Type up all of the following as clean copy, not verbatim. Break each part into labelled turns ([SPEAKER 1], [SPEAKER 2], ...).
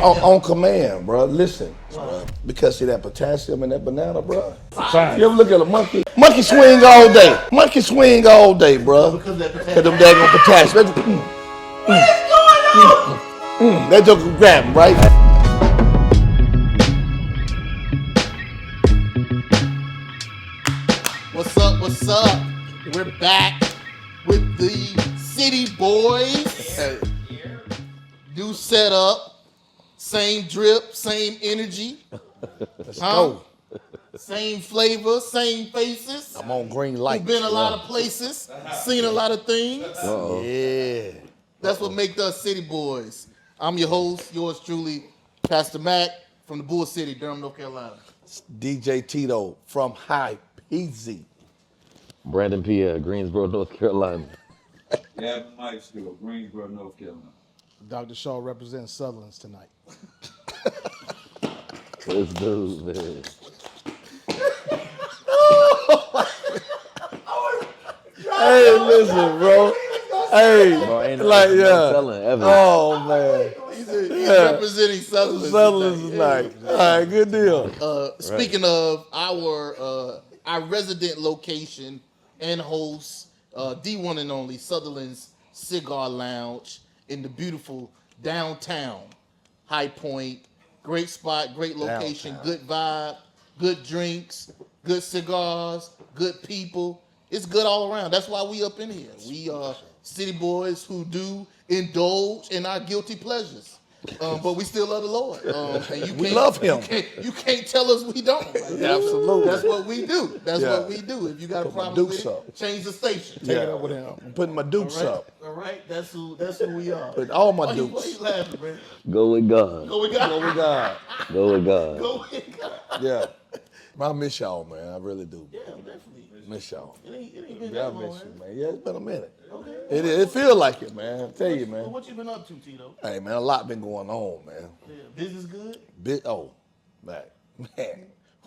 [SPEAKER 1] on command, bro. Listen, because see that potassium in that banana, bro. You ever look at a monkey? Monkey swing all day. Monkey swing all day, bro. Because them daggone potassium.
[SPEAKER 2] What is going on?
[SPEAKER 1] That joke can grab him, right?
[SPEAKER 2] What's up? What's up? We're back with the City Boys. New setup, same drip, same energy.
[SPEAKER 1] Let's go.
[SPEAKER 2] Same flavor, same faces.
[SPEAKER 1] I'm on green light.
[SPEAKER 2] We've been a lot of places, seen a lot of things.
[SPEAKER 1] Yeah.
[SPEAKER 2] That's what makes us City Boys. I'm your host, yours truly, Pastor Mac from the Bull City, Durham, North Carolina.
[SPEAKER 1] DJ Tito from High Peasy.
[SPEAKER 3] Brandon Pierre, Greensboro, North Carolina.
[SPEAKER 4] Gavin Mike School, Greensboro, North Carolina.
[SPEAKER 5] Dr. Shaw represents Sutherland's tonight.
[SPEAKER 3] This dude, man.
[SPEAKER 1] Hey, listen, bro. Hey,
[SPEAKER 3] Bro, ain't
[SPEAKER 1] like, yeah.
[SPEAKER 3] Selling ever.
[SPEAKER 1] Oh, man.
[SPEAKER 2] He's representing
[SPEAKER 1] Sutherland's tonight. All right, good deal.
[SPEAKER 2] Speaking of our resident location and host, the one and only Sutherland's Cigar Lounge in the beautiful downtown High Point. Great spot, great location,
[SPEAKER 1] Downtown.
[SPEAKER 2] good vibe, good drinks, good cigars, good people. It's good all around. That's why we up in here. We are city boys who do indulge in our guilty pleasures. But we still love the Lord. And
[SPEAKER 1] We love him.
[SPEAKER 2] You can't tell us we don't. Like,
[SPEAKER 1] Absolutely.
[SPEAKER 2] That's what we do. That's
[SPEAKER 1] Yeah.
[SPEAKER 2] what we do. If you got a
[SPEAKER 1] Put my
[SPEAKER 2] problem with
[SPEAKER 1] dukes
[SPEAKER 2] it,
[SPEAKER 1] up.
[SPEAKER 2] change the station.
[SPEAKER 1] Take it
[SPEAKER 5] up with him.
[SPEAKER 1] I'm putting my dukes up.
[SPEAKER 2] All right. That's who we are.
[SPEAKER 1] Put all my
[SPEAKER 2] Why you
[SPEAKER 1] dukes.
[SPEAKER 2] laughing, man?
[SPEAKER 3] Go with God.
[SPEAKER 2] Go with God.
[SPEAKER 1] Oh, my God.
[SPEAKER 3] Go with God.
[SPEAKER 2] Go with God.
[SPEAKER 1] Yeah. I miss y'all, man. I really do.
[SPEAKER 2] Yeah, definitely.
[SPEAKER 1] Miss y'all.
[SPEAKER 2] It ain't been
[SPEAKER 1] Yeah, I
[SPEAKER 2] that long,
[SPEAKER 1] miss you,
[SPEAKER 2] man.
[SPEAKER 1] man. Yeah, it's been a minute.
[SPEAKER 2] Okay.
[SPEAKER 1] It feels like it, man. I tell you,
[SPEAKER 2] Well,
[SPEAKER 1] man.
[SPEAKER 2] what you been up to, Tito?
[SPEAKER 1] Hey, man, a lot been going on, man.
[SPEAKER 2] Yeah, business good?
[SPEAKER 1] Man.
[SPEAKER 2] The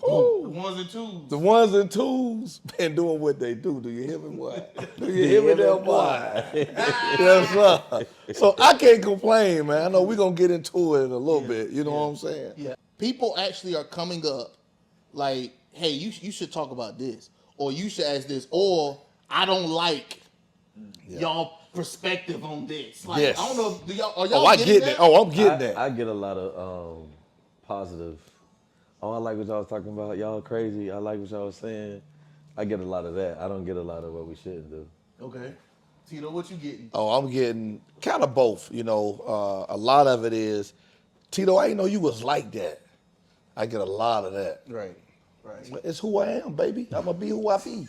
[SPEAKER 1] Woo.
[SPEAKER 2] ones and twos.
[SPEAKER 1] The ones and twos been doing what they do. Do you hear me, boy? Do you hear me, there, boy? Yes, sir. So I can't complain, man. I know we're going to get into it in a little bit. You know what I'm saying?
[SPEAKER 2] Yeah. People actually are coming up like, hey, you should talk about this. Or you should ask this. Or I don't like y'all perspective on this. Like,
[SPEAKER 1] Yes.
[SPEAKER 2] I don't know. Are y'all
[SPEAKER 1] Oh, I
[SPEAKER 2] getting
[SPEAKER 1] get that. Oh, I'm getting that.
[SPEAKER 3] I get a lot of positive. Oh, I like what y'all was talking about. Y'all crazy. I like what y'all was saying. I get a lot of that. I don't get a lot of what we shouldn't do.
[SPEAKER 2] Okay. Tito, what you getting?
[SPEAKER 1] Oh, I'm getting kind of both. You know, a lot of it is, Tito, I didn't know you was like that. I get a lot of that.
[SPEAKER 2] Right.
[SPEAKER 1] It's who I am, baby. I'm going to be who I be.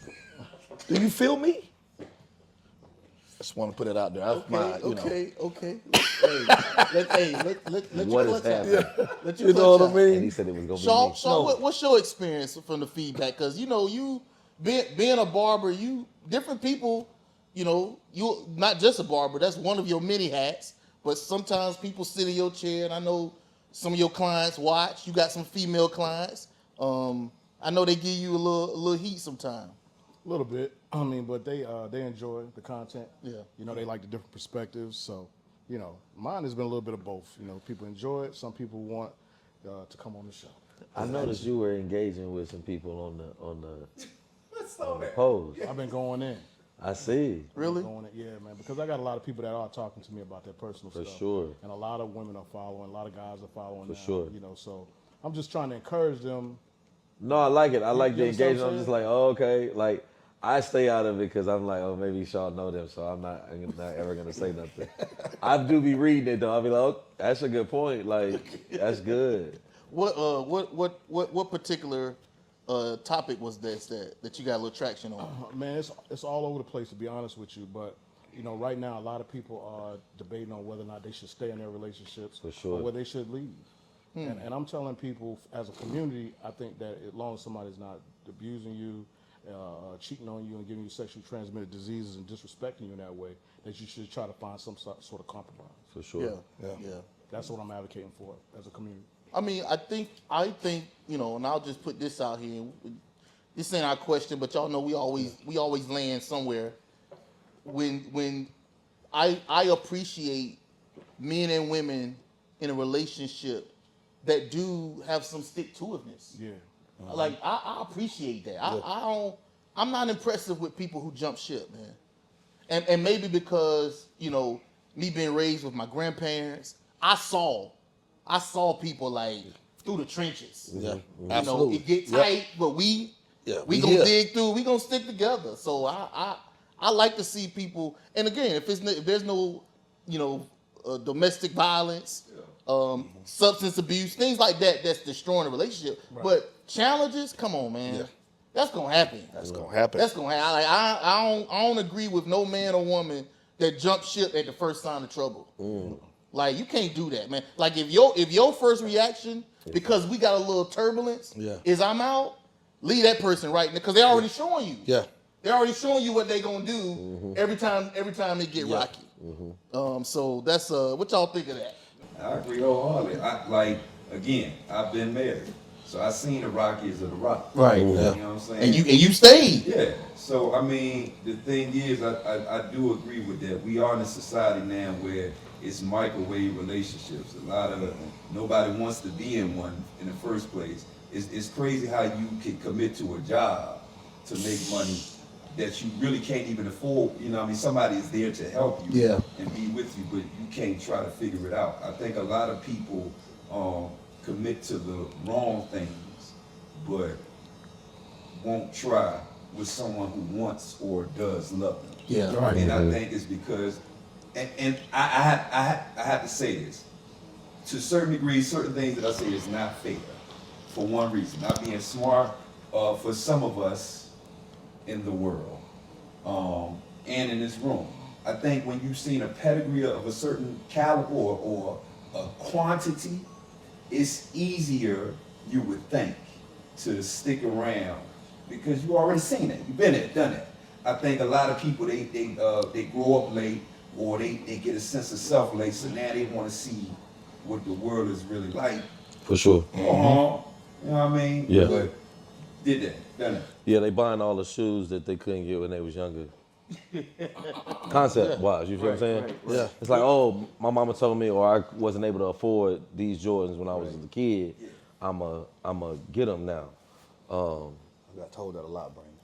[SPEAKER 1] Do you feel me? Just want to put it out there. That's my, you know.
[SPEAKER 2] Okay. Let
[SPEAKER 3] What
[SPEAKER 2] you
[SPEAKER 3] is
[SPEAKER 2] clutch out.
[SPEAKER 3] happening?
[SPEAKER 2] Let
[SPEAKER 1] You know what I
[SPEAKER 2] clutch out.
[SPEAKER 1] mean?
[SPEAKER 3] And he said it was gonna
[SPEAKER 2] Shaw,
[SPEAKER 3] be me.
[SPEAKER 2] Shaw, what's your experience from the feedback? Because you know, you being a barber, you different people. You know, you not just a barber. That's one of your many hats. But sometimes people sit in your chair, and I know some of your clients watch. You got some female clients. I know they give you a little heat sometimes.
[SPEAKER 5] A little bit. I mean, but they enjoy the content.
[SPEAKER 2] Yeah.
[SPEAKER 5] You know, they like the different perspectives. So, you know, mine has been a little bit of both. You know, people enjoy it. Some people want to come on the show.
[SPEAKER 3] I noticed you were engaging with some people on the pose.
[SPEAKER 5] I've been going in.
[SPEAKER 3] I see.
[SPEAKER 2] Really?
[SPEAKER 5] Yeah, man, because I got a lot of people that are talking to me about their personal
[SPEAKER 3] For
[SPEAKER 5] stuff.
[SPEAKER 3] sure.
[SPEAKER 5] And a lot of women are following, a lot of guys are following
[SPEAKER 3] For
[SPEAKER 5] now,
[SPEAKER 3] sure.
[SPEAKER 5] You know, so I'm just trying to encourage them.
[SPEAKER 3] No, I like it. I like the
[SPEAKER 5] You understand
[SPEAKER 3] engagement.
[SPEAKER 5] what
[SPEAKER 3] I'm
[SPEAKER 5] I'm
[SPEAKER 3] just like, oh, okay. Like, I stay out of it because I'm like, oh, maybe Shaw know them, so I'm not ever gonna say nothing. I do be reading it though. I'll be like, oh, that's a good point. Like, that's good.
[SPEAKER 2] What particular topic was this that you got a little traction on?
[SPEAKER 5] Man, it's all over the place, to be honest with you. But, you know, right now, a lot of people are debating on whether or not they should stay in their relationships
[SPEAKER 3] For sure.
[SPEAKER 5] or whether they should leave. And I'm telling people, as a community, I think that as long as somebody's not abusing you, cheating on you and giving you sexually transmitted diseases and disrespecting you in that way, that you should try to find some sort of compromise.
[SPEAKER 3] For sure.
[SPEAKER 2] Yeah.
[SPEAKER 5] That's what I'm advocating for as a community.
[SPEAKER 2] I mean, I think you know, and I'll just put this out here. This ain't our question, but y'all know we always land somewhere. When I appreciate men and women in a relationship that do have some stick-to-itiveness.
[SPEAKER 5] Yeah.
[SPEAKER 2] Like I appreciate that. I'm not impressive with people who jump ship, man. And maybe because, you know, me being raised with my grandparents, I saw people like through the trenches.
[SPEAKER 1] Yeah,
[SPEAKER 2] You
[SPEAKER 1] absolutely.
[SPEAKER 2] know, it get tight, but we
[SPEAKER 1] we
[SPEAKER 2] gonna
[SPEAKER 1] here.
[SPEAKER 2] dig through. We gonna stick together. So I like to see people. And again, if there's no, you know, domestic violence, substance abuse, things like that, that's destroying a relationship. Right. But challenges, come on, man. Yeah. That's gonna happen.
[SPEAKER 1] That's gonna happen.
[SPEAKER 2] That's gonna happen. Like, I don't agree with no man or woman that jump ship at the first sign of trouble. Like, you can't do that, man. Like, if your first reaction, because we got a little turbulence, is I'm out, leave that person right now, because they're already showing you. Yeah. They're already showing you what they gonna do every time they get rocky. So that's what y'all think of that?
[SPEAKER 4] I agree wholeheartedly. I've been married, so I seen the Rockies of the Rock.
[SPEAKER 2] Right.
[SPEAKER 4] You know what I'm saying?
[SPEAKER 2] And you stayed.
[SPEAKER 4] Yeah. So I mean, the thing is, I do agree with that. We are in a society now where it's microwave relationships. Nobody wants to be in one in the first place. It's crazy how you can commit to a job to make money that you really can't even afford. You know what I mean? Somebody is there to help you and be with you, but you can't try to figure it out. I think a lot of people commit to the wrong things, but won't try with someone who wants or does love them.
[SPEAKER 2] Yeah. Right.
[SPEAKER 4] And I think it's because, and I have to say this, to a certain degree, certain things that I say is not fair for one reason, not being smart for some of us in the world and in this room. I think when you've seen a pedigree of a certain caliber or a quantity, it's easier, you would think, to stick around because you already seen it. You've been there, done it. I think a lot of people, they grow up late or they get a sense of self late, so now they want to see what the world is really like.
[SPEAKER 3] For sure.
[SPEAKER 4] You know what I mean?
[SPEAKER 3] Yeah.
[SPEAKER 4] But did that, done it.
[SPEAKER 3] Yeah, they buying all the shoes that they couldn't get when they was younger. Concept wise, you feel what I'm saying?
[SPEAKER 2] Right.
[SPEAKER 1] Yeah.
[SPEAKER 3] It's like, oh, my mama told me, or I wasn't able to afford these Jordans when I was a kid. I'ma get them now.
[SPEAKER 1] I got told that a lot, Brandon.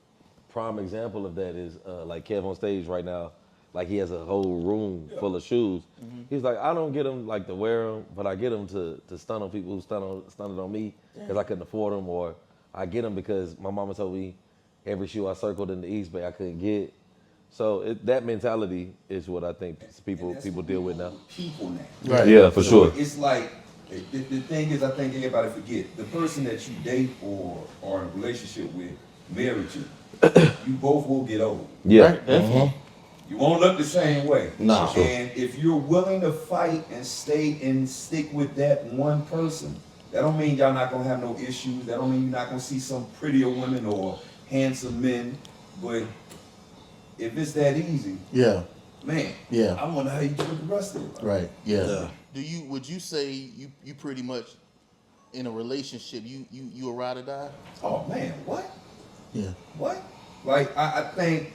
[SPEAKER 3] Prime example of that is like Kev on stage right now. Like he has a whole room full of shoes. He's like, I don't get them like to wear them, but I get them to stun on people who stunned on me because I couldn't afford them, or I get them because my mama told me every shoe I circled in the East Bay I couldn't get. So that mentality is what I think people deal with now.
[SPEAKER 4] People now.
[SPEAKER 2] Right.
[SPEAKER 3] Yeah, for
[SPEAKER 4] So
[SPEAKER 3] sure.
[SPEAKER 4] it's like, the thing is, I think everybody forget, the person that you date or are in a relationship with, married you, you both will get old.
[SPEAKER 3] Yeah.
[SPEAKER 2] Right? Definitely.
[SPEAKER 4] You won't look the same way.
[SPEAKER 1] No.
[SPEAKER 4] And if you're willing to fight and stay and stick with that one person, that don't mean y'all not gonna have no issues. That don't mean you're not gonna see some prettier women or handsome men. But if it's that easy, man, I wonder how you do the rest of it.
[SPEAKER 2] Right. Yeah. Would you say you pretty much in a relationship, you a ride or die?
[SPEAKER 4] Oh man, what?
[SPEAKER 2] Yeah.
[SPEAKER 4] What? Like I think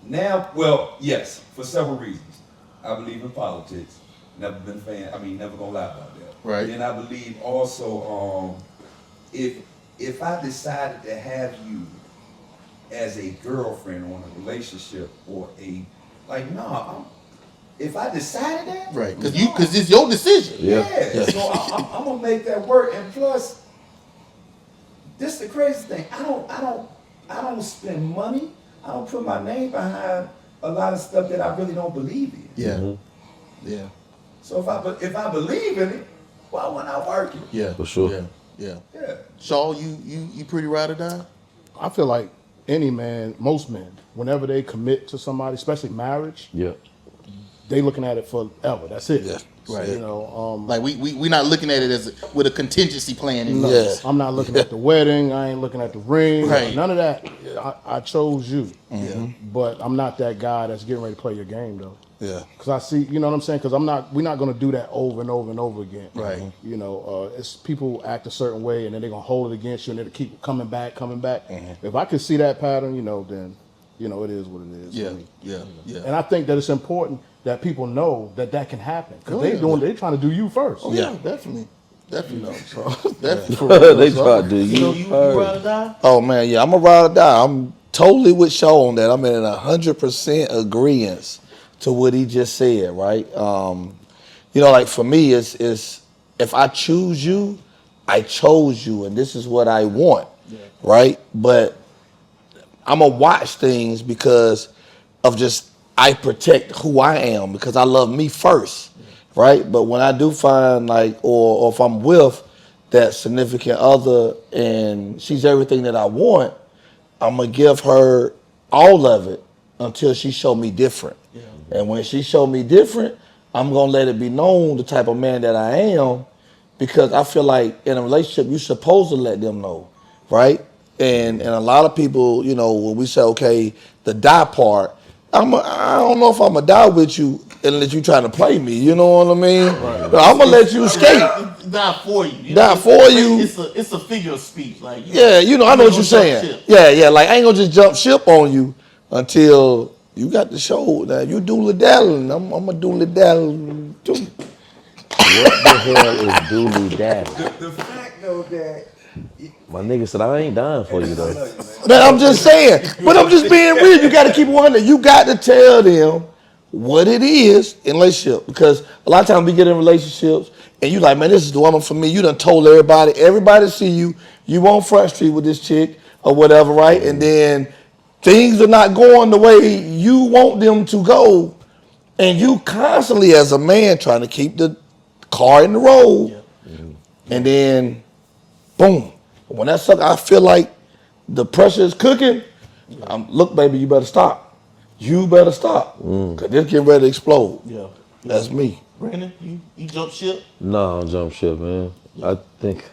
[SPEAKER 4] now, well, yes, for several reasons. I believe in politics. Never been a fan. I mean, never gonna lie about that.
[SPEAKER 2] Right.
[SPEAKER 4] And I believe also, if I decided to have you as a girlfriend or in a relationship or if I decided that,
[SPEAKER 2] Right. Because it's your decision.
[SPEAKER 4] yeah. So I'm gonna make that work. And plus, this is the crazy thing. I don't spend money. I don't put my name behind a lot of stuff that I really don't believe in.
[SPEAKER 2] Yeah. Yeah.
[SPEAKER 4] So if I believe in it, why wouldn't I work it?
[SPEAKER 2] Yeah.
[SPEAKER 3] For sure.
[SPEAKER 2] Yeah.
[SPEAKER 4] Yeah.
[SPEAKER 2] Shaw, you pretty ride or die?
[SPEAKER 5] I feel like any man, most men, whenever they commit to somebody, especially marriage,
[SPEAKER 3] Yeah.
[SPEAKER 5] they looking at it forever. That's it.
[SPEAKER 1] Yeah.
[SPEAKER 2] Right.
[SPEAKER 5] You know,
[SPEAKER 2] Like we not looking at it as with a contingency plan in
[SPEAKER 5] no,
[SPEAKER 2] place.
[SPEAKER 5] I'm not looking at the wedding. I ain't looking at the ring.
[SPEAKER 2] Right.
[SPEAKER 5] None of that. I chose you. But I'm not that guy that's getting ready to play your game though.
[SPEAKER 1] Yeah.
[SPEAKER 5] Because I see, you know what I'm saying? Because we're not going to do that over and over and over again.
[SPEAKER 2] Right.
[SPEAKER 5] You know, it's people act a certain way and then they're going to hold it against you and it'll keep coming back. If I can see that pattern, you know, then, you know, it is what it is.
[SPEAKER 2] Yeah.
[SPEAKER 5] for me.
[SPEAKER 2] Yeah. Yeah.
[SPEAKER 5] And I think that it's important that people know that can happen. Because
[SPEAKER 2] Oh,
[SPEAKER 5] they
[SPEAKER 2] yeah.
[SPEAKER 5] they trying to do you first.
[SPEAKER 2] Oh yeah, definitely. Definitely.
[SPEAKER 5] So,
[SPEAKER 2] Definitely. For real,
[SPEAKER 3] They
[SPEAKER 2] so.
[SPEAKER 3] try to do
[SPEAKER 6] You
[SPEAKER 3] you
[SPEAKER 6] ride or
[SPEAKER 3] first.
[SPEAKER 6] die?
[SPEAKER 1] Oh man, yeah, I'm a ride or die. I'm totally with Shaw on that. I'm in 100% agreement to what he just said, right? You know, like for me, it's if I choose you, I chose you, and this is what I want, right? But I'm gonna watch things because of just I protect who I am because I love me first, right? But when I do find like, or if I'm with that significant other and she's everything that I want, I'm gonna give her all of it until she show me different. And when she show me different, I'm gonna let it be known the type of man that I am, because I feel like in a relationship you're supposed to let them know, right? And a lot of people, you know, when we say okay, the die part, I don't know if I'm gonna die with you unless you trying to play me. You know what I mean? I'm gonna let you escape.
[SPEAKER 2] Not for you.
[SPEAKER 1] Not for you.
[SPEAKER 2] It's a figure of speech. Like
[SPEAKER 1] Yeah, you know, I know what you're
[SPEAKER 2] gonna jump
[SPEAKER 1] saying.
[SPEAKER 2] ship.
[SPEAKER 1] Yeah, like I ain't gonna just jump ship on you until you got the show. Now you doodle daddling, I'm gonna doodle daddle too.
[SPEAKER 3] What the hell is dooley daddle?
[SPEAKER 4] The fact though that
[SPEAKER 3] My nigga said I ain't dying for you though.
[SPEAKER 1] Man, I'm just saying, but I'm just being real. You got to keep wondering. You got to tell them what it is in a relationship, because a lot of times we get in relationships and you like, man, this is the woman for me. You done told everybody see you. You won't front street with this chick or whatever, right? And then things are not going the way you want them to go, and you constantly as a man trying to keep the car in the road, and then boom. When that sucker, I feel like the pressure is cooking. Look, baby, you better stop. You better stop, cause this getting ready to explode.
[SPEAKER 2] Yeah.
[SPEAKER 1] That's me.
[SPEAKER 2] Brandon, you jump ship?
[SPEAKER 3] No, I don't jump ship, man. I think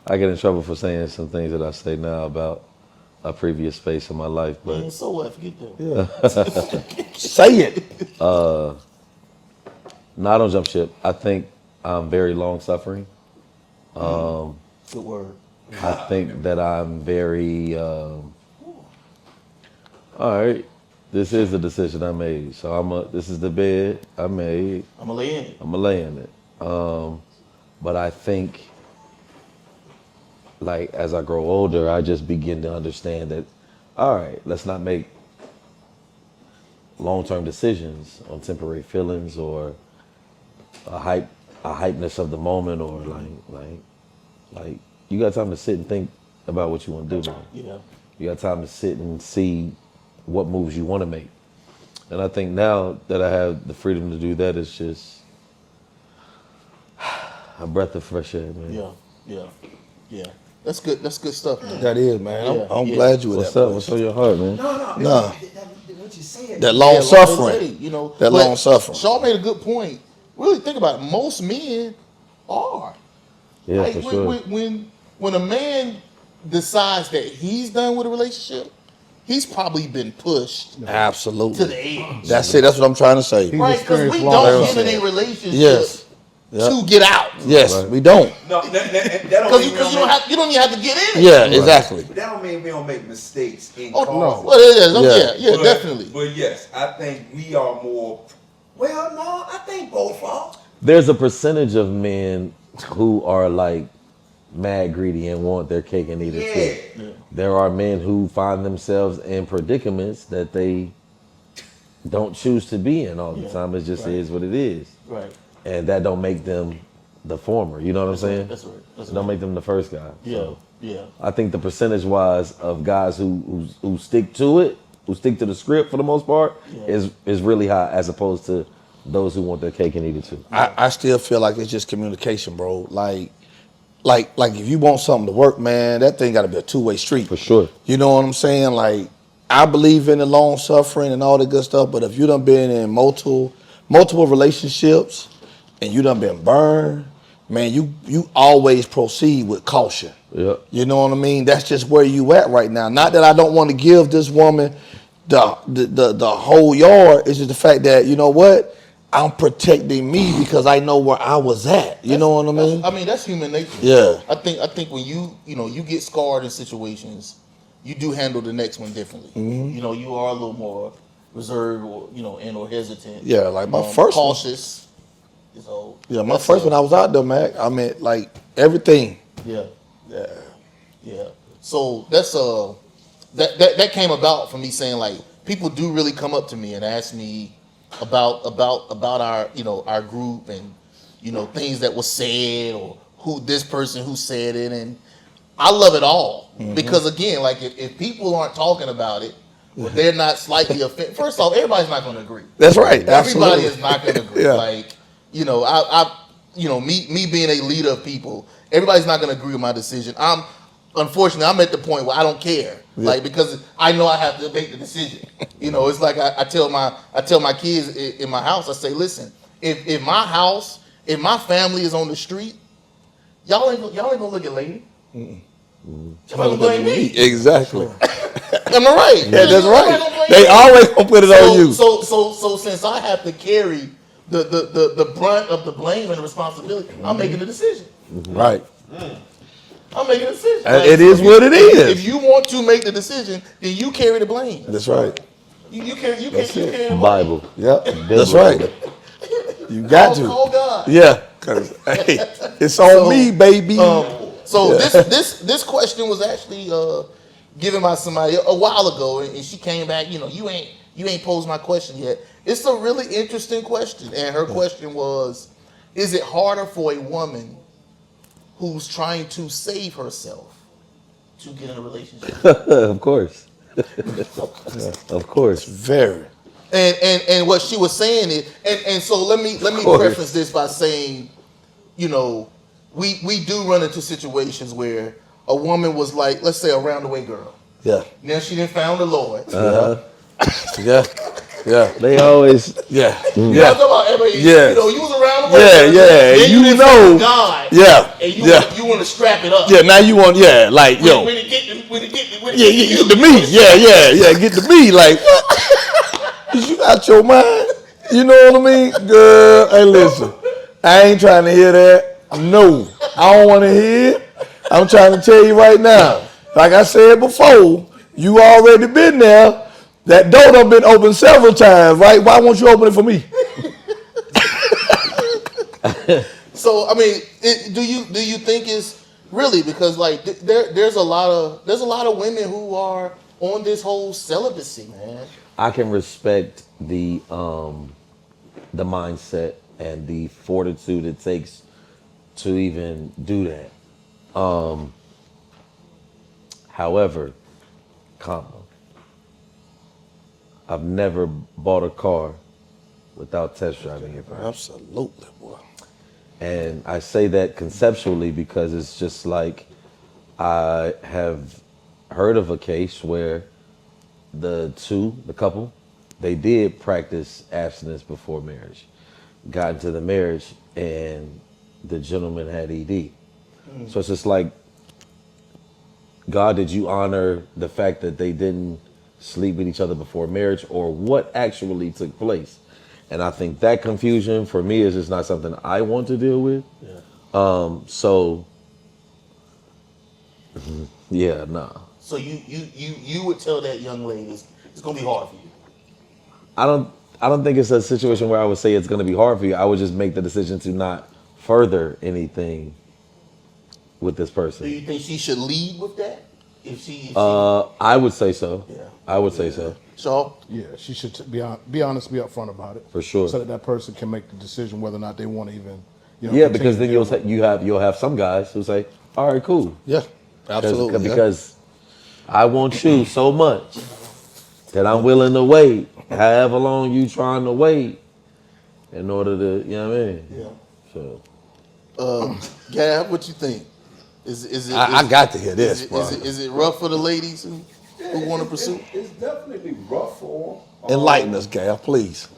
[SPEAKER 3] I get in trouble for saying some things that I say now about a previous phase of my life, but
[SPEAKER 2] Man, so what? Forget that.
[SPEAKER 1] Say it.
[SPEAKER 3] no, I don't jump ship. I think I'm very long suffering.
[SPEAKER 2] Good word.
[SPEAKER 3] I think that I'm very, all right, this is the decision I made. So this is the bed I made.
[SPEAKER 2] I'm gonna lay in it.
[SPEAKER 3] I'm gonna lay in it. But I think, like, as I grow older, I just begin to understand that, all right, let's not make long-term decisions on temporary feelings or a hypeness of the moment, or like you got time to sit and think about what you want to do, man.
[SPEAKER 2] Yeah.
[SPEAKER 3] You got time to sit and see what moves you want to make. And I think now that I have the freedom to do that, it's just a breath of fresh air, man.
[SPEAKER 2] Yeah. That's good. That's good stuff, man.
[SPEAKER 1] That is, man.
[SPEAKER 2] Yeah,
[SPEAKER 1] I'm
[SPEAKER 2] yeah.
[SPEAKER 1] glad you with
[SPEAKER 3] What's
[SPEAKER 1] that.
[SPEAKER 3] up? What's on your heart, man?
[SPEAKER 1] Nah.
[SPEAKER 4] what you said.
[SPEAKER 1] That long
[SPEAKER 2] Yeah,
[SPEAKER 1] suffering.
[SPEAKER 2] hey, you know,
[SPEAKER 1] That
[SPEAKER 2] but
[SPEAKER 1] long suffering.
[SPEAKER 2] Shaw made a good point. Really think about it. Most men are.
[SPEAKER 3] Yeah,
[SPEAKER 2] Like
[SPEAKER 3] for sure.
[SPEAKER 2] when a man decides that he's done with a relationship, he's probably been pushed to
[SPEAKER 1] Absolutely.
[SPEAKER 2] the edge.
[SPEAKER 1] That's it. That's what I'm trying to say.
[SPEAKER 2] Right? Because we
[SPEAKER 5] experienced
[SPEAKER 2] don't
[SPEAKER 1] long
[SPEAKER 2] get in a
[SPEAKER 1] suffering.
[SPEAKER 2] relationship
[SPEAKER 1] Yes.
[SPEAKER 2] to get out.
[SPEAKER 1] Yes, we don't.
[SPEAKER 4] No, that
[SPEAKER 2] Because
[SPEAKER 4] don't
[SPEAKER 2] you
[SPEAKER 4] mean we don't
[SPEAKER 2] don't you don't even have to get in it.
[SPEAKER 1] Yeah, exactly.
[SPEAKER 4] that don't mean we don't make mistakes in
[SPEAKER 2] Oh
[SPEAKER 4] cars.
[SPEAKER 2] no. Well, it is.
[SPEAKER 1] Yeah.
[SPEAKER 2] Yeah,
[SPEAKER 4] But-
[SPEAKER 2] definitely.
[SPEAKER 4] But yes, I think we are more. Well, no, I think both are.
[SPEAKER 3] There's a percentage of men who are like mad greedy and want their cake and eat it too.
[SPEAKER 4] Yeah.
[SPEAKER 3] There are men who find themselves in predicaments that they don't choose to be in all the time. It just is what it is.
[SPEAKER 2] Right.
[SPEAKER 3] And that don't make them the former. You know what I'm saying?
[SPEAKER 2] That's right. That's
[SPEAKER 3] It don't
[SPEAKER 2] right.
[SPEAKER 3] make them the first guy.
[SPEAKER 2] Yeah.
[SPEAKER 3] So
[SPEAKER 2] Yeah.
[SPEAKER 3] I think the percentage wise of guys who stick to it, who stick to the script for the most part, is really high, as opposed to those who want their cake and eat it too.
[SPEAKER 1] I still feel like it's just communication, bro. Like if you want something to work, man, that thing got to be a two-way street.
[SPEAKER 3] For sure.
[SPEAKER 1] You know what I'm saying? Like, I believe in the long suffering and all the good stuff, but if you done been in multiple relationships and you done been burned, man, you always proceed with caution.
[SPEAKER 3] Yeah.
[SPEAKER 1] You know what I mean? That's just where you at right now. Not that I don't want to give this woman the whole yard. It's just the fact that, you know what? I'm protecting me because I know where I was at. You know what I mean?
[SPEAKER 2] I mean, that's human nature.
[SPEAKER 1] Yeah.
[SPEAKER 2] I think when you get scarred in situations, you do handle the next one differently.
[SPEAKER 1] Mm-hmm.
[SPEAKER 2] You know, you are a little more reserved or and/or hesitant.
[SPEAKER 1] Yeah, like my first one.
[SPEAKER 2] cautious. So
[SPEAKER 1] Yeah, my
[SPEAKER 2] that's
[SPEAKER 1] first one I was out there, man. I meant like everything.
[SPEAKER 2] Yeah. Yeah. So that's that came about from me saying like people do really come up to me and ask me about our our group and things that was said or who this person who said it, and I love it all because again, like if people aren't talking about it or they're not slightly offended, first off, everybody's not going to agree.
[SPEAKER 1] That's right.
[SPEAKER 2] Everybody
[SPEAKER 1] Absolutely.
[SPEAKER 2] is not going to agree.
[SPEAKER 1] Yeah.
[SPEAKER 2] Like me being a leader of people, everybody's not going to agree with my decision. Unfortunately, I'm at the point where I don't care, like because I know I have to make the decision. It's like I tell my kids in my house, I say, listen, if my family is on the street, y'all ain't gonna look at lady. Y'all gonna blame me.
[SPEAKER 1] Exactly.
[SPEAKER 2] Am I right?
[SPEAKER 1] Yeah, that's
[SPEAKER 2] Y'all
[SPEAKER 1] right.
[SPEAKER 2] gonna blame
[SPEAKER 1] They
[SPEAKER 2] me.
[SPEAKER 1] always gonna put it on you.
[SPEAKER 2] So since I have to carry the brunt of the blame and the responsibility, I'm making a decision.
[SPEAKER 1] Right.
[SPEAKER 2] I'm making a decision.
[SPEAKER 1] It is what it is.
[SPEAKER 2] If you want to make the decision, then you carry the blame.
[SPEAKER 1] That's right.
[SPEAKER 2] You carry the blame.
[SPEAKER 3] Bible.
[SPEAKER 1] Yep. That's right. You got to.
[SPEAKER 2] Call God.
[SPEAKER 1] Yeah. Cause hey, it's on me, baby.
[SPEAKER 2] This question was actually given by somebody a while ago, and she came back. You ain't posed my question yet. It's a really interesting question, and her question was, is it harder for a woman who's trying to save herself to get in a relationship?
[SPEAKER 3] Of course. Of course.
[SPEAKER 1] Very.
[SPEAKER 2] And what she was saying is, and so let me preface this by saying, we do run into situations where a woman was like, let's say a roundaway girl.
[SPEAKER 1] Yeah.
[SPEAKER 2] Now she didn't found the Lord.
[SPEAKER 1] Yeah. Yeah.
[SPEAKER 3] They always.
[SPEAKER 1] Yeah.
[SPEAKER 2] You know what I'm
[SPEAKER 1] Yeah.
[SPEAKER 2] talking about? Everybody,
[SPEAKER 1] Yes.
[SPEAKER 2] you was around the way.
[SPEAKER 1] Yeah. Yeah.
[SPEAKER 2] Then
[SPEAKER 1] You
[SPEAKER 2] didn't
[SPEAKER 1] know.
[SPEAKER 2] found God.
[SPEAKER 1] Yeah.
[SPEAKER 2] And you want to strap it up.
[SPEAKER 1] Yeah. Now you want. Yeah. Like yo.
[SPEAKER 2] When it get
[SPEAKER 1] Yeah. Get to me. Yeah. Get to me. Like what? Is you out your mind? You know what I mean, girl? Hey, listen. I ain't trying to hear that. No, I don't want to hear it. I'm trying to tell you right now. Like I said before, you already been there. That door done been open several times, right? Why won't you open it for me?
[SPEAKER 2] So I mean, do you think it's really because like there's a lot of women who are on this whole celibacy, man.
[SPEAKER 3] I can respect the mindset and the fortitude it takes to even do that. However, I've never bought a car without test driving it first.
[SPEAKER 1] Absolutely, boy.
[SPEAKER 3] And I say that conceptually because it's just like I have heard of a case where the couple, they did practice abstinence before marriage, got into the marriage, and the gentleman had ED. So it's just like, God, did you honor the fact that they didn't sleep with each other before marriage, or what actually took place? And I think that confusion for me is just not something I want to deal with. Yeah.
[SPEAKER 2] So you would tell that young lady it's gonna be hard for you.
[SPEAKER 3] I don't think it's a situation where I would say it's going to be hard for you. I would just make the decision to not further anything with this person.
[SPEAKER 2] Do you think she should lead with that? If she
[SPEAKER 3] I would say so.
[SPEAKER 2] Yeah.
[SPEAKER 3] I would say so.
[SPEAKER 2] So
[SPEAKER 5] Yeah, she should be honest, be upfront about it.
[SPEAKER 3] For sure.
[SPEAKER 5] So that person can make the decision whether or not they want to even,
[SPEAKER 3] Yeah, because then
[SPEAKER 5] continue
[SPEAKER 3] you'll have some guys who say, "All right, cool."
[SPEAKER 1] Yeah. Absolutely. yeah.
[SPEAKER 3] Because I want you so much that I'm willing to wait, however long you trying to wait, in order to, you know what I mean?
[SPEAKER 2] yeah.
[SPEAKER 3] So
[SPEAKER 2] Gab, what you think? Is it?
[SPEAKER 1] I got to hear this, bro.
[SPEAKER 2] Is it rough for the ladies who want to pursue?
[SPEAKER 4] It's definitely rough for them.
[SPEAKER 1] Enlighten us, Gal, please.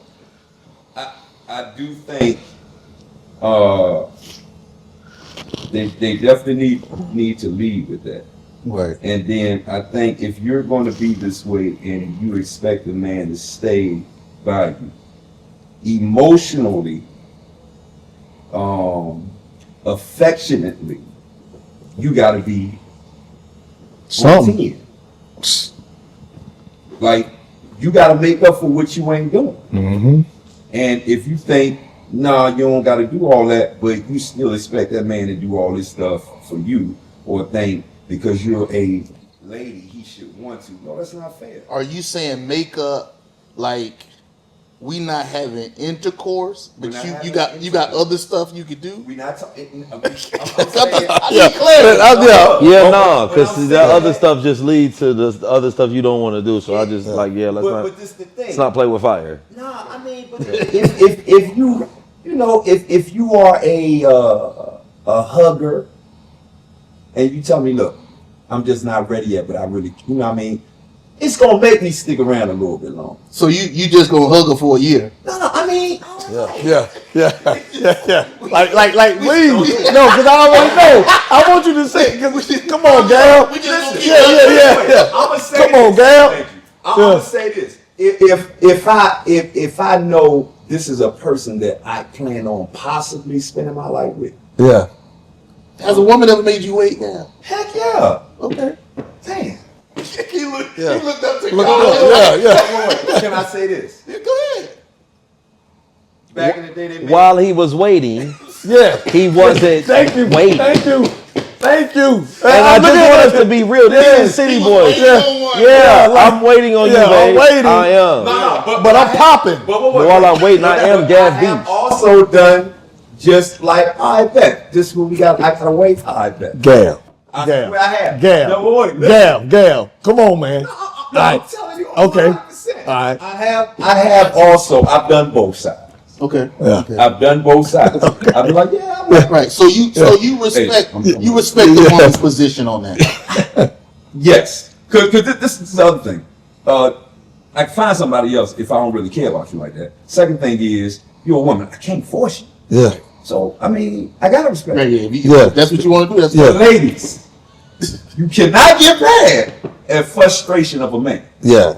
[SPEAKER 4] I do think they definitely need to lead with that.
[SPEAKER 1] Right.
[SPEAKER 4] And then I think if you're going to be this way and you expect a man to stay by you emotionally, affectionately, you got to be
[SPEAKER 1] Something.
[SPEAKER 4] on 10. Like you got to make up for what you ain't doing. Mm-hmm. And if you think, nah, you don't got to do all that, but you still expect that man to do all this stuff for you, or think because you're a lady he should want to. No, that's not fair.
[SPEAKER 2] Are you saying makeup like we not having intercourse, but you got other stuff you could do?
[SPEAKER 4] We not talking.
[SPEAKER 2] I need clarity.
[SPEAKER 3] Yeah, no, because the other stuff just leads to the other stuff you don't want to do. So I just let's not.
[SPEAKER 4] But this the thing.
[SPEAKER 3] Let's not play with fire.
[SPEAKER 4] Nah, I mean, but if you if you are a hugger, and you tell me, look, I'm just not ready yet, but I really, you know what I mean? It's gonna make me stick around a little bit longer.
[SPEAKER 2] So you just gonna hug her for a year?
[SPEAKER 4] No, I mean,
[SPEAKER 1] Yeah. Like, please. No, because I already know. I want you to say, come on, Gal. Yeah.
[SPEAKER 4] I'm gonna say
[SPEAKER 1] Come on,
[SPEAKER 4] this.
[SPEAKER 1] Gal.
[SPEAKER 4] Thank you. I'm gonna say this. If I know this is a person that I plan on possibly spending my life with.
[SPEAKER 1] Yeah.
[SPEAKER 2] Has a woman ever made you wait now?
[SPEAKER 4] Heck yeah.
[SPEAKER 2] Okay.
[SPEAKER 4] Damn.
[SPEAKER 2] He looked
[SPEAKER 1] Yeah.
[SPEAKER 2] up to
[SPEAKER 1] Look
[SPEAKER 2] God.
[SPEAKER 1] Yeah.
[SPEAKER 4] Can I say this?
[SPEAKER 2] Yeah, go ahead.
[SPEAKER 4] Back in the day, they made
[SPEAKER 3] While he was waiting,
[SPEAKER 1] Yeah.
[SPEAKER 3] he wasn't
[SPEAKER 1] Thank you.
[SPEAKER 3] waiting.
[SPEAKER 1] Thank you.
[SPEAKER 3] And I just want us to be real. This is City Boys. I'm waiting on you,
[SPEAKER 1] Yeah, I'm
[SPEAKER 3] babe.
[SPEAKER 1] waiting.
[SPEAKER 3] I am.
[SPEAKER 1] But I'm popping.
[SPEAKER 3] But while I'm waiting, I am Gas
[SPEAKER 4] I
[SPEAKER 3] Beach.
[SPEAKER 4] have also done just like I bet. This is what we got. I gotta wait. I bet.
[SPEAKER 1] Gal.
[SPEAKER 4] I have.
[SPEAKER 1] Gal.
[SPEAKER 4] No, wait, listen.
[SPEAKER 1] Gal. Come on, man.
[SPEAKER 4] I'm telling you.
[SPEAKER 1] Okay.
[SPEAKER 4] 100%.
[SPEAKER 1] All right.
[SPEAKER 4] I have also. I've done both sides.
[SPEAKER 2] Okay.
[SPEAKER 1] Yeah.
[SPEAKER 4] I've done both sides. I've been like, yeah.
[SPEAKER 2] Right. So you respect the woman's position on that.
[SPEAKER 4] Yes. Because this is the other thing. I can find somebody else if I don't really care about you like that. Second thing is, you're a woman. I can't force you.
[SPEAKER 1] Yeah.
[SPEAKER 4] So, I mean, I gotta respect
[SPEAKER 2] Right,
[SPEAKER 4] you.
[SPEAKER 2] yeah. If that's what you want to do. That's
[SPEAKER 4] But
[SPEAKER 2] fine.
[SPEAKER 4] ladies, you cannot get mad at frustration of a man.
[SPEAKER 1] Yeah.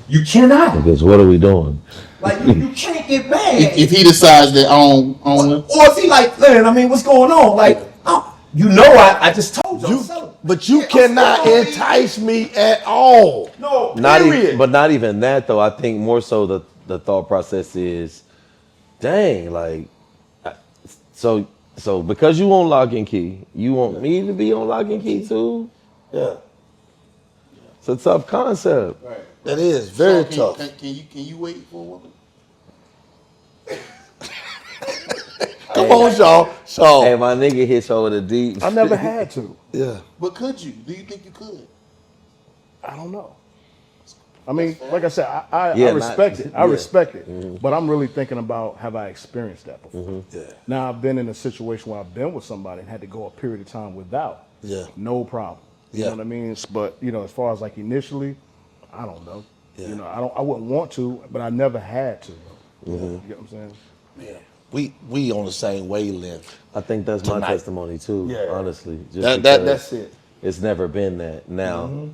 [SPEAKER 4] You cannot.
[SPEAKER 3] Because what are we doing?
[SPEAKER 4] Like, you can't get mad.
[SPEAKER 2] If he decides that on
[SPEAKER 4] Or if he like, man, I mean, what's going on? Like, you know, I just told you.
[SPEAKER 1] But you
[SPEAKER 4] Yeah,
[SPEAKER 1] cannot
[SPEAKER 4] I'm still
[SPEAKER 1] entice me at all.
[SPEAKER 4] No,
[SPEAKER 3] Not
[SPEAKER 1] Period.
[SPEAKER 3] even, but not even that though. I think more so the thought process is, dang, like, so because you on lock and key, you want me to be on lock and key too?
[SPEAKER 1] Yeah.
[SPEAKER 3] It's a tough concept.
[SPEAKER 2] Right.
[SPEAKER 1] That is very
[SPEAKER 2] So
[SPEAKER 1] tough.
[SPEAKER 2] Can you wait for a woman?
[SPEAKER 1] Come on, Shaw.
[SPEAKER 3] Hey, my nigga hit you over the deep.
[SPEAKER 5] I never had to.
[SPEAKER 1] Yeah.
[SPEAKER 2] But could you? Do you think you could?
[SPEAKER 5] I don't know. I mean, like I said, I
[SPEAKER 3] Yeah,
[SPEAKER 5] respect it. I
[SPEAKER 3] yeah.
[SPEAKER 5] respect it. But I'm really thinking about, have I experienced that before?
[SPEAKER 1] Yeah.
[SPEAKER 5] Now, I've been in a situation where I've been with somebody and had to go a period of time without.
[SPEAKER 1] Yeah.
[SPEAKER 5] No problem. You
[SPEAKER 1] Yeah.
[SPEAKER 5] know what I mean? But, as far as like initially, I don't know.
[SPEAKER 1] Yeah.
[SPEAKER 5] I wouldn't want to, but I never had to. You get what I'm saying?
[SPEAKER 1] Yeah. We on the same wavelength.
[SPEAKER 3] I think that's my
[SPEAKER 1] Tonight.
[SPEAKER 3] testimony too.
[SPEAKER 1] Yeah.
[SPEAKER 3] Honestly, just
[SPEAKER 1] That's it.
[SPEAKER 3] It's never been that. Now,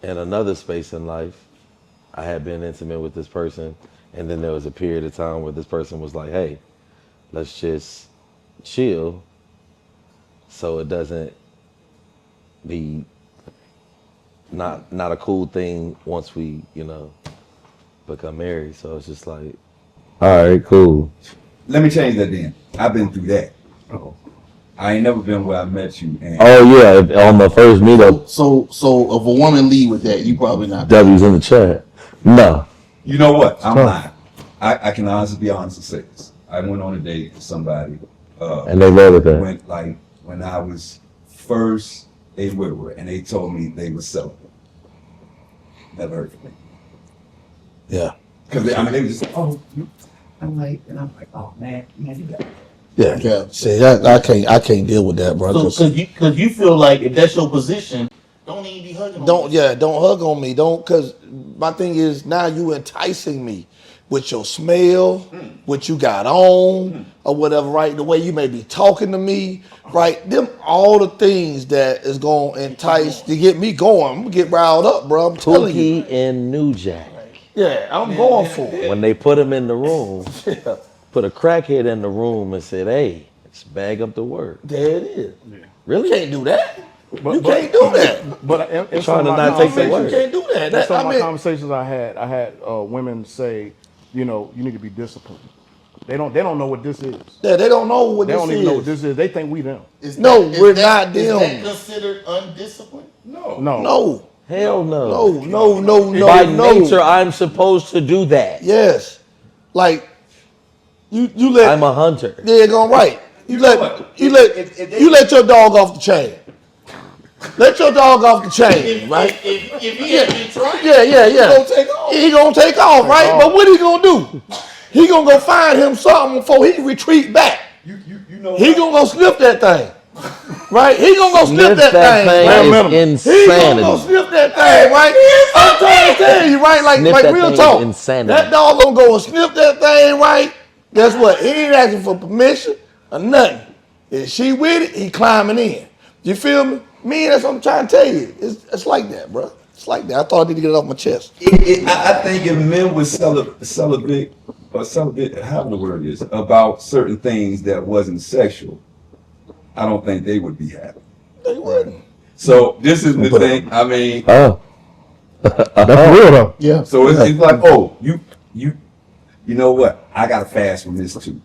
[SPEAKER 3] in another space in life, I had been intimate with this person, and then there was a period of time where this person was like, "Hey, let's just chill, so it doesn't be not a cool thing once we, become married." So it's just like, all right, cool.
[SPEAKER 4] Let me change that then. I've been through that. I ain't never been where I met you. And
[SPEAKER 3] Oh yeah, on the first meetup,
[SPEAKER 2] So if a woman lead with that, you probably not.
[SPEAKER 3] W's in the chat. No.
[SPEAKER 4] you know what? I'm lying. I can honestly be honest and say this. I went on a date with somebody.
[SPEAKER 3] And they love it there.
[SPEAKER 4] When I was first a widower, and they told me they were celibate. Never heard from me.
[SPEAKER 1] Yeah.
[SPEAKER 4] Because they were just like, oh, I'm like, oh man, you got it.
[SPEAKER 1] Yeah.
[SPEAKER 2] Yeah.
[SPEAKER 1] See, I can't deal with that, bro.
[SPEAKER 2] So because you feel like if that's your position, don't even be hugging.
[SPEAKER 1] Don't hug on me. Cause my thing is now you enticing me with your smell, what you got on, or whatever, right? The way you may be talking to me, right? Them all the things that is gonna entice to get me going. I'm gonna get riled up, bro. I'm telling you.
[SPEAKER 3] Pookie and New Jack.
[SPEAKER 1] Yeah, I'm going for it.
[SPEAKER 3] When they put him in the room, put a crackhead in the room and said, "Hey, let's bag up the work."
[SPEAKER 1] There it is.
[SPEAKER 3] Really?
[SPEAKER 1] You can't do that. You can't do that.
[SPEAKER 5] But in
[SPEAKER 3] Trying
[SPEAKER 5] some
[SPEAKER 3] to
[SPEAKER 5] of my
[SPEAKER 3] not take the
[SPEAKER 1] You
[SPEAKER 3] word.
[SPEAKER 1] can't do that.
[SPEAKER 5] In some of my
[SPEAKER 1] I mean,
[SPEAKER 5] conversations I had women say, you need to be disciplined. They don't know what this is.
[SPEAKER 1] yeah, they don't know what
[SPEAKER 5] They
[SPEAKER 1] this
[SPEAKER 5] don't
[SPEAKER 1] is.
[SPEAKER 5] even know what this is. They think we them.
[SPEAKER 1] We're not
[SPEAKER 2] Is
[SPEAKER 1] them.
[SPEAKER 2] that considered undisciplined?
[SPEAKER 5] No.
[SPEAKER 1] No.
[SPEAKER 3] Hell no.
[SPEAKER 1] No.
[SPEAKER 3] By
[SPEAKER 1] no.
[SPEAKER 3] nature, I'm supposed to do that.
[SPEAKER 1] Yes. Like you let
[SPEAKER 3] I'm a hunter.
[SPEAKER 1] yeah, going right. You
[SPEAKER 4] know
[SPEAKER 1] let
[SPEAKER 4] what?
[SPEAKER 1] you
[SPEAKER 4] If
[SPEAKER 1] let
[SPEAKER 4] they-
[SPEAKER 1] you let your dog off the chain. Let your dog off the chain, right?
[SPEAKER 2] If he had been trying,
[SPEAKER 1] Yeah.
[SPEAKER 2] he gonna take off.
[SPEAKER 1] He gonna take off, right? But what he gonna do? He gonna go find him something before he retreat back.
[SPEAKER 4] You know
[SPEAKER 1] He
[SPEAKER 4] what?
[SPEAKER 1] gonna go sniff that thing, right? He gonna go sniff
[SPEAKER 3] Sniff
[SPEAKER 1] that
[SPEAKER 3] that
[SPEAKER 1] thing. right?
[SPEAKER 3] thing is
[SPEAKER 1] He gonna go
[SPEAKER 3] insanity.
[SPEAKER 1] sniff that thing, right? I'm trying to tell you, right?
[SPEAKER 3] Sniff
[SPEAKER 1] Like
[SPEAKER 3] that
[SPEAKER 1] real
[SPEAKER 3] thing
[SPEAKER 1] talk.
[SPEAKER 3] is insanity.
[SPEAKER 1] That dog gonna go and sniff that thing, right? Guess what? He ain't asking for permission or nothing. If she with it, he climbing in. You feel me? That's what I'm trying to tell you. It's like that, bro. It's like that. I thought I needed to get it off my chest.
[SPEAKER 4] I think if men would celibate, however the word is, about certain things that wasn't sexual, I don't think they would be happy.
[SPEAKER 1] They wouldn't.
[SPEAKER 4] So this is the thing. I mean,
[SPEAKER 3] Oh.
[SPEAKER 5] That's real though.
[SPEAKER 1] Yeah.
[SPEAKER 4] so it's like, oh, you know what? I gotta fast from this too.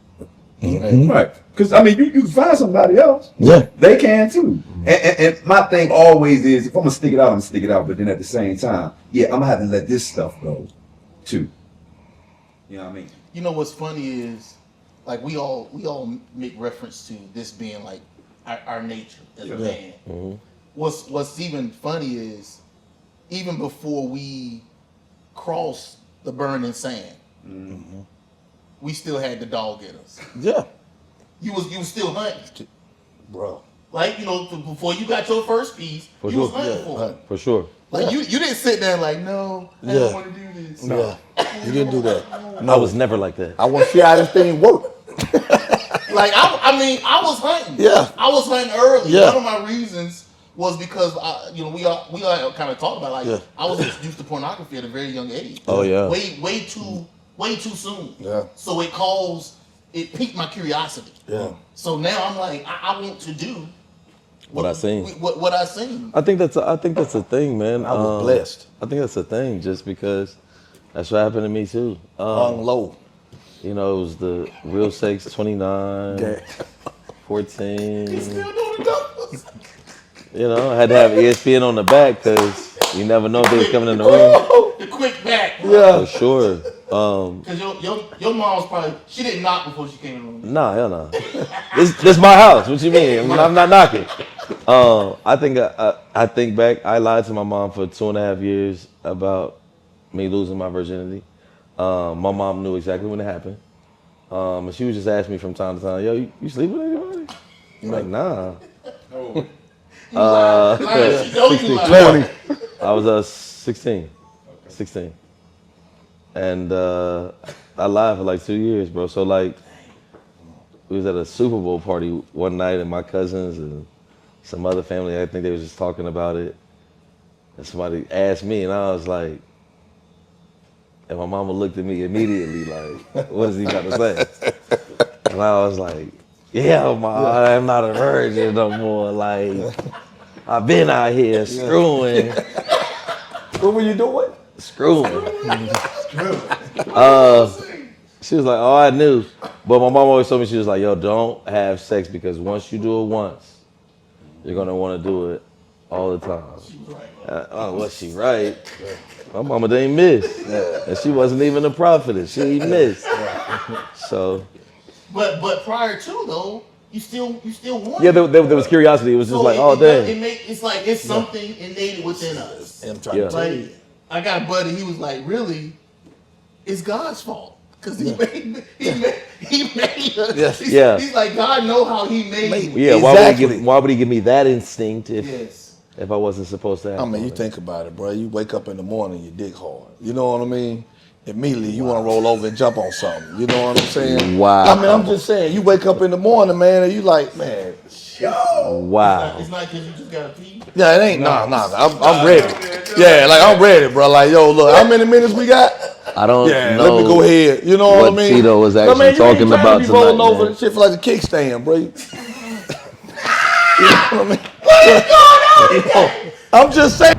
[SPEAKER 4] Right. Because I mean, you can find somebody else.
[SPEAKER 1] Yeah.
[SPEAKER 4] They can too. And my thing always is, if I'm gonna stick it out, I'm gonna stick it out. But then at the same time, yeah, I'm gonna have to let this stuff go too. You know what I mean?
[SPEAKER 2] You know what's funny is, like we all make reference to this being like our nature as a man. What's even funny is, even before we crossed the burning sand, we still had the dog in us.
[SPEAKER 1] Yeah.
[SPEAKER 2] You was still hunting,
[SPEAKER 1] Bro.
[SPEAKER 2] like before you got your first piece,
[SPEAKER 3] For
[SPEAKER 2] you was
[SPEAKER 3] sure.
[SPEAKER 2] hunting for it.
[SPEAKER 3] For sure.
[SPEAKER 2] Like you didn't sit there like, no, I
[SPEAKER 1] Yeah.
[SPEAKER 2] don't want to do this.
[SPEAKER 1] Yeah. You didn't do that.
[SPEAKER 3] I was never like that.
[SPEAKER 1] I want to see how this thing work.
[SPEAKER 2] Like I was hunting.
[SPEAKER 1] Yeah.
[SPEAKER 2] I was hunting early.
[SPEAKER 1] Yeah.
[SPEAKER 2] One of my reasons was because we all kind of talked about like
[SPEAKER 1] Yeah.
[SPEAKER 2] I was introduced to pornography at a very young age.
[SPEAKER 3] Oh, yeah.
[SPEAKER 2] Way too soon.
[SPEAKER 1] Yeah.
[SPEAKER 2] So it piqued my curiosity.
[SPEAKER 1] Yeah.
[SPEAKER 2] So now I'm like I want to do
[SPEAKER 3] What I seen.
[SPEAKER 2] What I seen.
[SPEAKER 3] I think that's a thing, man.
[SPEAKER 1] I was blessed.
[SPEAKER 3] I think that's a thing, just because that's what happened to me too.
[SPEAKER 1] Hung low.
[SPEAKER 3] It was the real sex 29,
[SPEAKER 1] Okay.
[SPEAKER 3] 14.
[SPEAKER 2] Still doing the
[SPEAKER 3] I had to have ESPN on the back because you never know if they was coming in the room.
[SPEAKER 2] the quick back.
[SPEAKER 1] Yeah.
[SPEAKER 3] For sure.
[SPEAKER 2] Because your mom was probably, she didn't knock before she came in the room.
[SPEAKER 3] Nah, hell no. This my house. What you mean? I'm not knocking. I think back. I lied to my mom for 2.5 years about me losing my virginity. My mom knew exactly when it happened. And she would just ask me from time to time, "Yo, you sleep with anybody?" I'm like, "Nah."
[SPEAKER 2] She know you lied.
[SPEAKER 3] I was 16. 16. And I lied for like 2 years, bro. So like, we was at a Super Bowl party one night, and my cousins and some other family, I think they was just talking about it. And somebody asked me, and I was like, and my mama looked at me immediately like, what is he about to say? And I was like, yeah, I'm not a virgin no more. Like, I've been out here screwing.
[SPEAKER 1] What were you doing?
[SPEAKER 3] Screwing. She was like, oh, I knew. But my mom always told me, she was like, yo, don't have sex, because once you do it once, you're going to want to do it all the time. Was she right? My mama didn't miss. And she wasn't even a prophetess. She missed. So.
[SPEAKER 2] But prior to though, you still want.
[SPEAKER 3] Yeah, there was curiosity. It was just like, oh, damn.
[SPEAKER 2] It's like it's something innate within us.
[SPEAKER 1] I'm trying to tell you.
[SPEAKER 2] Like, I got a buddy. He was like, really, it's God's fault because he made us.
[SPEAKER 1] Yes.
[SPEAKER 2] He's like, God know how He made me.
[SPEAKER 3] Yeah,
[SPEAKER 1] Exactly.
[SPEAKER 3] why would he give me that instinct if
[SPEAKER 2] Yes.
[SPEAKER 3] I wasn't supposed to have
[SPEAKER 1] I mean, you
[SPEAKER 3] it?
[SPEAKER 1] think about it, bro. You wake up in the morning, you dig hard. You know what I mean? Immediately, you want to roll over and jump on something. You know what I'm saying?
[SPEAKER 3] Wow.
[SPEAKER 1] I mean, I'm just saying, you wake up in the morning, man, and you like, man,
[SPEAKER 3] Wow.
[SPEAKER 2] It's not because you just got to pee.
[SPEAKER 1] yeah, it ain't, nah. I'm ready. Yeah, like, I'm ready, bro. Like, yo, look, how many minutes we got?
[SPEAKER 3] I don't
[SPEAKER 1] Yeah,
[SPEAKER 3] know.
[SPEAKER 1] let me go ahead. You know what I
[SPEAKER 3] what
[SPEAKER 1] mean?
[SPEAKER 3] Tito was
[SPEAKER 1] I
[SPEAKER 3] actually
[SPEAKER 1] mean, you
[SPEAKER 3] talking
[SPEAKER 1] ain't trying
[SPEAKER 3] about
[SPEAKER 1] to be rolling
[SPEAKER 3] tonight,
[SPEAKER 1] over
[SPEAKER 3] man.
[SPEAKER 1] and shit for like a kickstand, bro. You know what I mean? I'm just saying